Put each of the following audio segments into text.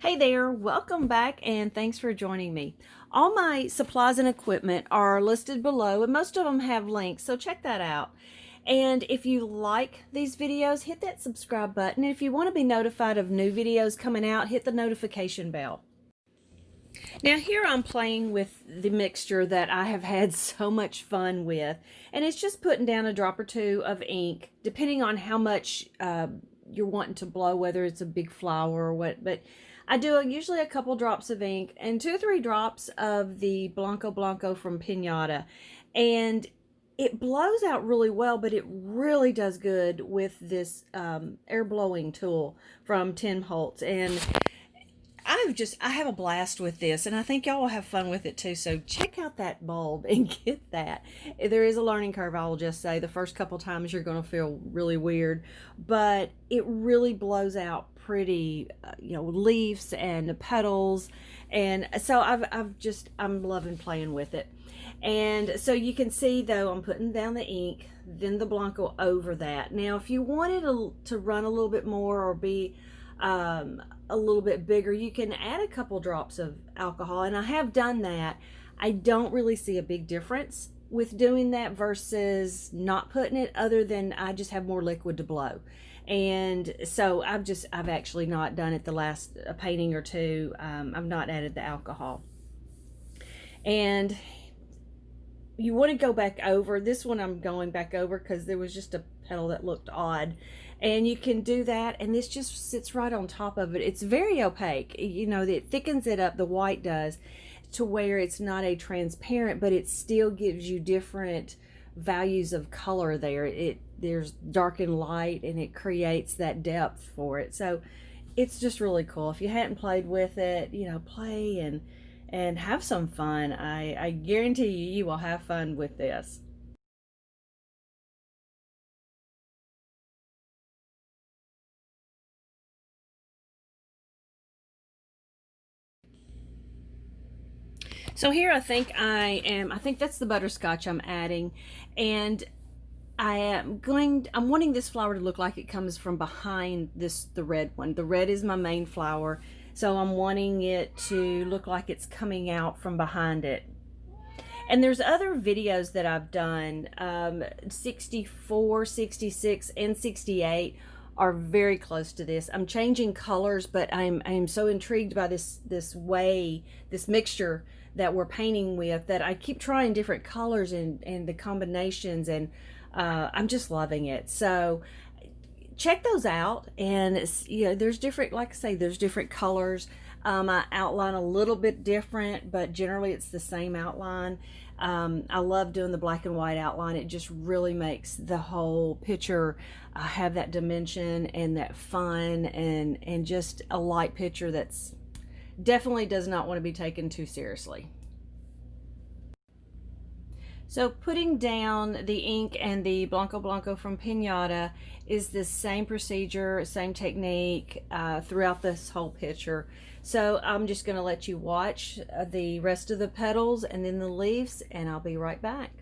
Hey there, welcome back and thanks for joining me. All my supplies and equipment are listed below and most of them have links, so check that out. And if you like these videos, hit that subscribe button. And if you want to be notified of new videos coming out, hit the notification bell. Now here I'm playing with the mixture that I have had so much fun with, and it's just putting down a drop or two of ink, depending on how much you're wanting to blow, whether it's a big flower or what, but I do usually a couple drops of ink and 2 or 3 drops of the Blanco from Pinata, and it blows out really well, but it really does good with this air blowing tool from Tim Holtz. And I have a blast with this, and I think y'all will have fun with it too. So check out that bulb and get that. There is a learning curve, I will just say. The first couple times you're going to feel really weird, but it really blows out pretty, leaves and petals. And so I'm loving playing with it. And so you can see, though, I'm putting down the ink, then the Blanco over that. Now, if you wanted to run a little bit more or be a little bit bigger, you can add a couple drops of alcohol, and I have done that. I don't really see a big difference with doing that versus not putting it, other than I just have more liquid to blow. And so I've actually not done it the last painting or two. I've not added the alcohol. And you want to go back over this one. I'm going back over because there was just a petal that looked odd, and you can do that, and this just sits right on top of it. It's very opaque, it thickens it up, the white does, to where it's not a transparent, but it still gives you different values of color there. There's dark and light, and it creates that depth for it. So it's just really cool. If you hadn't played with it, play and have some fun. I guarantee you will have fun with this. So here I think I think that's the butterscotch I'm adding, and I'm wanting this flower to look like it comes from behind the red one. The red is my main flower, so I'm wanting it to look like it's coming out from behind it. And there's other videos that I've done, 64, 66, and 68 are very close to this. I'm changing colors, but I'm so intrigued by this mixture that we're painting with, that I keep trying different colors and the combinations, and I'm just loving it. So check those out. And there's different, like I say, there's different colors. I outline a little bit different, but generally it's the same outline. I love doing the black and white outline. It just really makes the whole picture have that dimension and that fun, and just a light picture that's definitely does not want to be taken too seriously. So putting down the ink and the Blanco from Pinata is the same procedure, same technique throughout this whole picture. So I'm just going to let you watch the rest of the petals and then the leaves, and I'll be right back.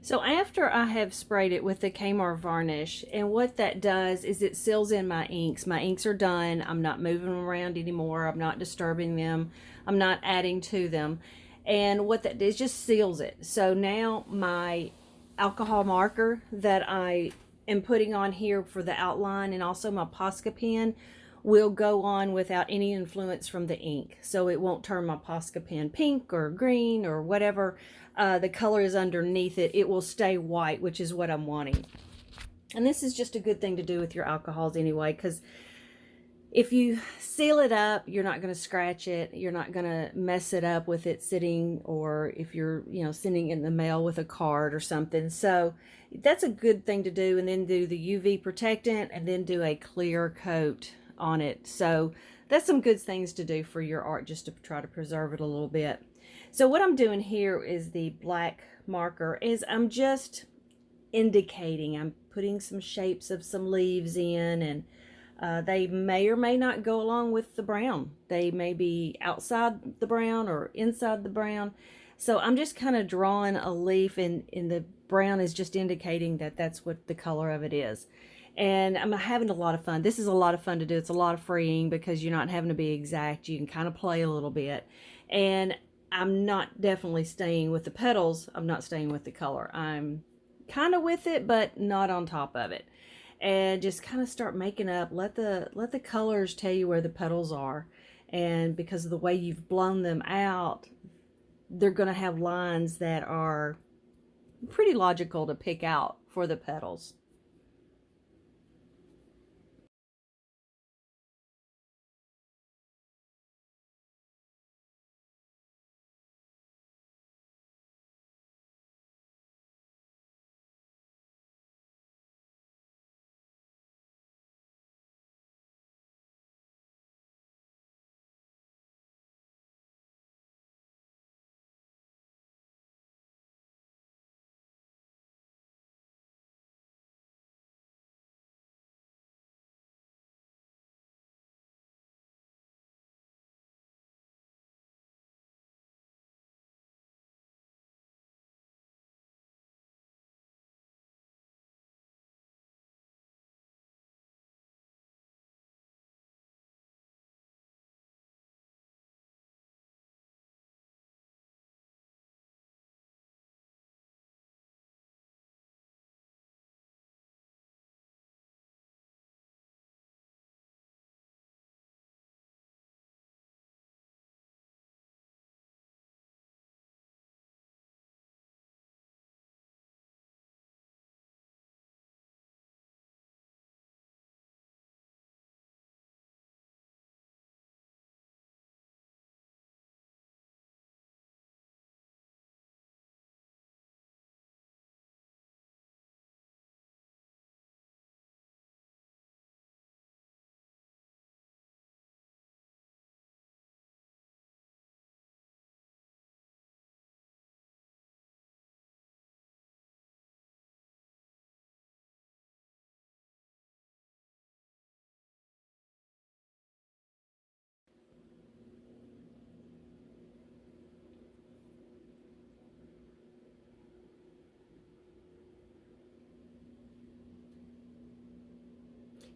So after I have sprayed it with the Kmart varnish, and what that does is it seals in my inks. My inks are done. I'm not moving them around anymore. I'm not disturbing them. I'm not adding to them. And what that does just seals it. So now my alcohol marker that I am putting on here for the outline, and also my Posca pen, will go on without any influence from the ink. So it won't turn my Posca pen pink or green or whatever the color is underneath it. It will stay white, which is what I'm wanting. And this is just a good thing to do with your alcohols anyway, because if you seal it up, you're not going to scratch it. You're not going to mess it up with it sitting, or if you're, sending it in the mail with a card or something. So that's a good thing to do. And then do the UV protectant, and then do a clear coat on it. So that's some good things to do for your art, just to try to preserve it a little bit. So what I'm doing here is the black marker is I'm just indicating. I'm putting some shapes of some leaves in, and they may or may not go along with the brown. They may be outside the brown or inside the brown. So I'm just kind of drawing a leaf, and the brown is just indicating that that's what the color of it is. And I'm having a lot of fun. This is a lot of fun to do. It's a lot of freeing because you're not having to be exact. You can kind of play a little bit. And I'm not definitely staying with the petals. I'm not staying with the color. I'm kind of with it, but not on top of it. And just kind of start making up. Let the colors tell you where the petals are. And because of the way you've blown them out, they're going to have lines that are pretty logical to pick out for the petals.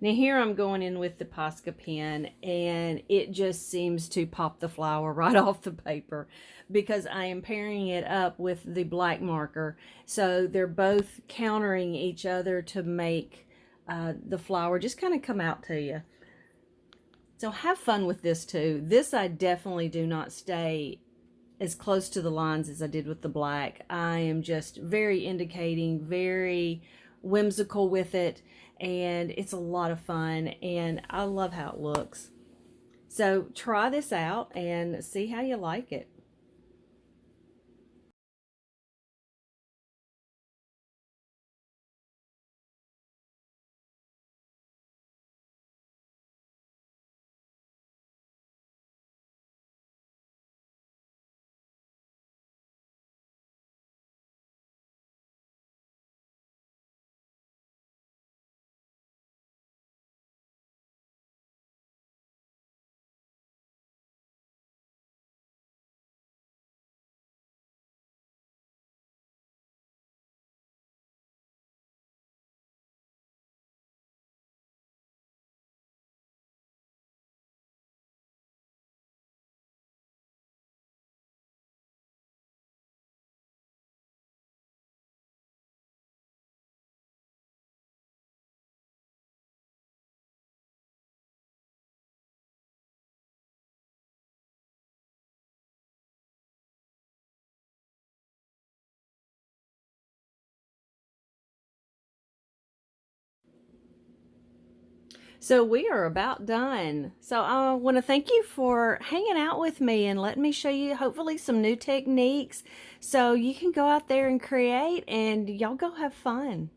Now here I'm going in with the Posca pen, and it just seems to pop the flower right off the paper because I am pairing it up with the black marker. So they're both countering each other to make the flower just kind of come out to you. So have fun with this too. This I definitely do not stay as close to the lines as I did with the black. I am just very indicating, very whimsical with it, and it's a lot of fun, and I love how it looks. So try this out and see how you like it. So we are about done. So I want to thank you for hanging out with me and letting me show you hopefully some new techniques so you can go out there and create and y'all go have fun.